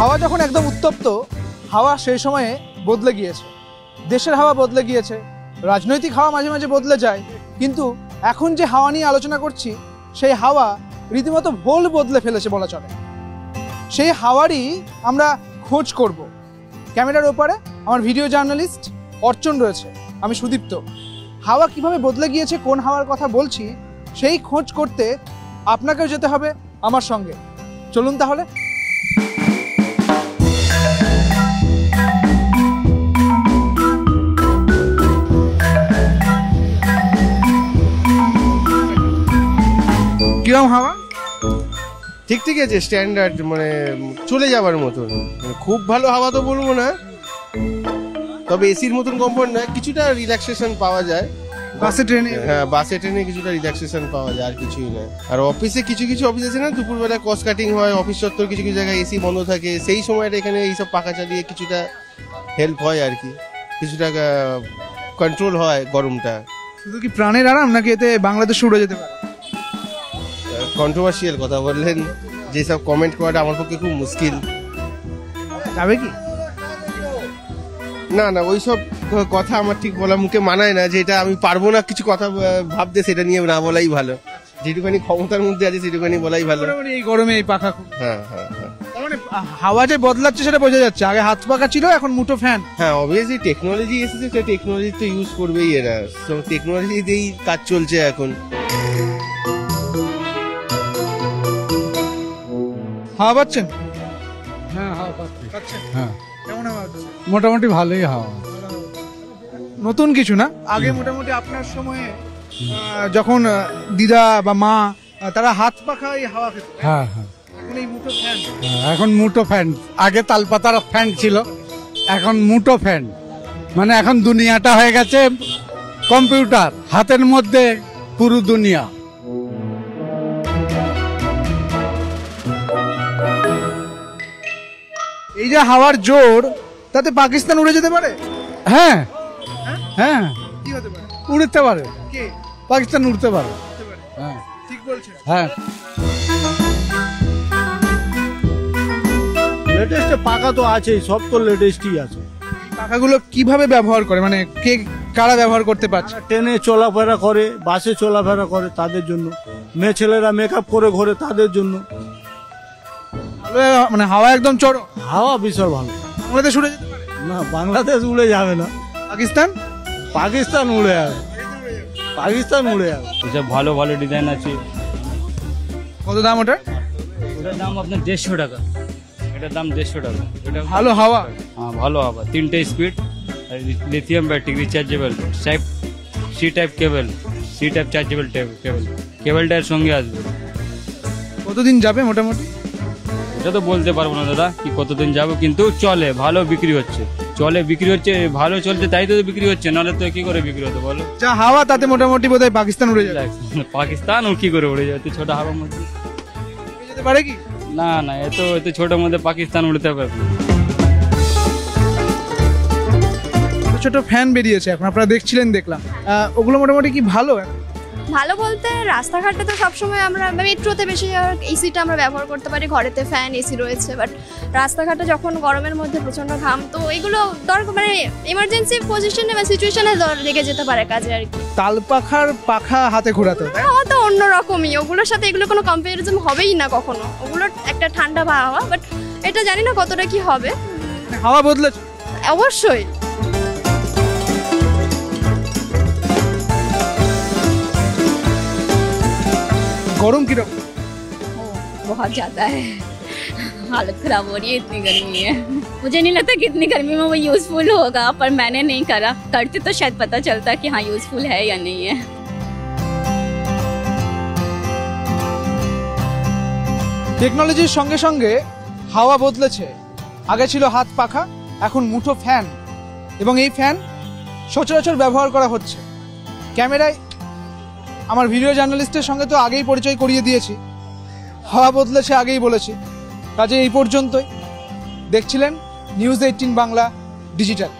হাওয়া যখন একদম উত্তপ্ত, হাওয়া সেই সময়ে বদলে গিয়েছে, দেশের হাওয়া বদলে গিয়েছে, রাজনৈতিক হাওয়া মাঝে মাঝে বদলে যায়, কিন্তু এখন যে হাওয়া নিয়ে আলোচনা করছি সেই হাওয়া রীতিমতো ভোল বদলে ফেলেছে বলা চলে। সেই হাওয়ারই আমরা খোঁজ করব। ক্যামেরার ওপারে আমার ভিডিও জার্নালিস্ট অর্চন রয়েছে, আমি সুদীপ্ত। হাওয়া কিভাবে বদলে গিয়েছে, কোন হাওয়ার কথা বলছি, সেই খোঁজ করতে আপনাকেও যেতে হবে আমার সঙ্গে। চলুন তাহলে। কিরম হাওয়া? ঠিক ঠিক আছে, স্ট্যান্ডার্ড, মানে চলে যাবার মতন। খুব ভালো হাওয়া তো বলবো না, তবে এসির মতন কমফোর্ট নয়, কিছুটা রিল্যাক্সেশন পাওয়া যায়। বাসে ট্রেনে? হ্যাঁ, বাসে ট্রেনে কিছুটা রিল্যাক্সেশন পাওয়া যায়, আর কিছুই নয়। আর অফিসে কিছু কিছু অফিস আছে না, দুপুরবেলা কস্ট কাটিং হয়, অফিস চত্বর কিছু কিছু জায়গায় এসি বন্ধ থাকে, সেই সময়টা এখানে এইসব পাখা চালিয়ে কিছুটা হেল্প হয় আর কি, কিছুটা কন্ট্রোল হয় গরমটা। শুধু কি প্রাণের আরাম, নাকি এতে বাংলাদেশ উড়ে যেতে পারে? কন্ট্রোভার্সিয়াল কথা বললেন, যেসব কমেন্ট করাটা আমার পক্ষে খুব মুশকিল। যাবে কি? না না, ওইসব কথা আমার ঠিক বলা মুখে মানায় না, যে এটা আমি পারবো না কিছু কথা ভাবতে, সেটা নিয়ে না বলাই ভালো। যেটুখানি ক্ষমতার মধ্যে আছে সেটুখানি বলাই ভালো। এই গরমে এই পাখা খুব। হ্যাঁ হ্যাঁ হ্যাঁ, মানে হাওয়া যে বদলাচ্ছে সেটা বোঝা যাচ্ছে। আগে হাত পাখা ছিল, এখন মুঠো ফ্যান। হ্যাঁ, অবভিয়াসলি টেকনোলজি এসেছে, সেই টেকনোলজি তো ইউজ করবেই এরা, টেকনোলজি দিয়েই কাজ চলছে এখন। হাওয়া পাচ্ছেন? হ্যাঁ, হাওয়া পাচ্ছি। হ্যাঁ, কেমন হাওয়া হচ্ছে? মোটামুটি ভালোই হাওয়া। নতুন কিছু না, আগে মোটামুটি আপনার সময়ে যখন দিদা বা মা তারা হাত পাখা এই হাওয়া খেত, হ্যাঁ হ্যাঁ, এখন এই মুঠো ফ্যান। এখন মুঠো ফ্যান। আগে তালপাতার ফ্যান ছিল, এখন মুঠো ফ্যান। মানে এখন দুনিয়াটা হয়ে গেছে কম্পিউটার, হাতের মধ্যে পুরো দুনিয়া। এই যে হাওয়ার জোর, তাতে পাকিস্তান উড়ে যেতে পারে। হ্যাঁ হ্যাঁ, কি হতে পারে? উড়তে পারে, কে? পাকিস্তান উড়তে পারে। হ্যাঁ ঠিক বলছেন। হ্যাঁ, লেটেস্ট পাখা তো আছেই, সব তো লেটেস্টই আছে। পাখাগুলো কিভাবে ব্যবহার করে, মানে কে কারা ব্যবহার করতে পারছে? ট্রেনে চলাফেরা করে, বাসে চলাফেরা করে তাদের জন্য, মেয়ে ছেলেরা মেকআপ করে ঘোরে তাদের জন্য। মানে হাওয়া একদম চড়ো, হাওয়া বিশাল ভালো। বাংলাদেশ উড়ে যেতে পারে? না, বাংলাদেশ উড়ে যাবে না, পাকিস্তান? পাকিস্তান উড়ে যাবে, পাকিস্তান উড়ে যাবে। এসব ভালো ভালো ডিজাইন আছে। কত দাম ওটা? ওটার দাম আপনার 150 টাকা, এটার দাম 150 টাকা। এটা ভালো হাওয়া? হ্যাঁ, ভালো হাওয়া। 3টে speed, lithium battery, rechargeable, C type cable, C type chargeable cable, কেবলটার সঙ্গে আসবে। কতদিন যাবে মোটামুটি? এটা তো বলতে পারবো না দাদা কি কতদিন যাবো, কিন্তু চলে, ভালো বিক্রি হচ্ছে, চলে বিক্রি হচ্ছে, ভালো চলছে তাই তো বিক্রি হচ্ছে, নাহলে তো কি করে বিক্রি হতো বলো? যা হাওয়া তাতে মোটামুটি বোধহয় পাকিস্তান উড়ে যাবে। পাকিস্তান ও কি করে উড়ে যাবে ছোট হাওয়ার মধ্যে? উড়ে যেতে পারে কি? না না, এত ছোটোর মধ্যে পাকিস্তান উড়তে পারবে না। ছোট ফ্যান বেরিয়েছে এখন, আপনারা দেখছিলেন, দেখলাম। ওগুলো মোটামুটি কি ভালো? ভালো বলতে রাস্তাঘাটে তো সবসময় আমরা মেট্রোতে বেশি এসিটা আমরা ব্যবহার করতে পারি, ঘরেতে ফ্যান এসি রয়েছে, বাট রাস্তাঘাটে যখন গরমের মধ্যে প্রচণ্ড ঘাম, তো এগুলো দরকার, মানে এমার্জেন্সি পজিশনে বা সিচুয়েশনে লেগে যেতে পারে কাজে আর কি। তালপাখার পাখা হাতে ঘোরাতে হাওয়া তো অন্যরকমই, ওগুলোর সাথে এগুলো কোনো কম্পারিজন হবেই না কখনো। ওগুলোর একটা ঠান্ডা হাওয়া, বাট এটা জানি না কতটা কি হবে। হাওয়া বদলেছে অবশ্যই। গরম কিরকম? बहुत ज़्यादा है, हालत ख़राब हो रही है, इतनी गर्मी है। मुझे नहीं लगता कि इतनी गर्मी में वो यूज़फुल होगा, पर मैंने नहीं करा, करते तो शायद पता चलता कि हाँ यूज़फुल है या नहीं है। টেকনোলজির সঙ্গে সঙ্গে হাওয়া বদলেছে। আগে ছিল হাত পাখা, এখন মুঠো ফ্যান, এবং এই ফ্যান সচরাচর ব্যবহার করা হচ্ছে। ক্যামেরায় আমার ভিডিও জার্নালিস্টের সঙ্গে তো আগেই পরিচয় করিয়ে দিয়েছি, হাওয়া বদলেছে আগেই বলেছি। কাজে এই পর্যন্তই। দেখছিলেন নিউজ 18 বাংলা ডিজিটাল।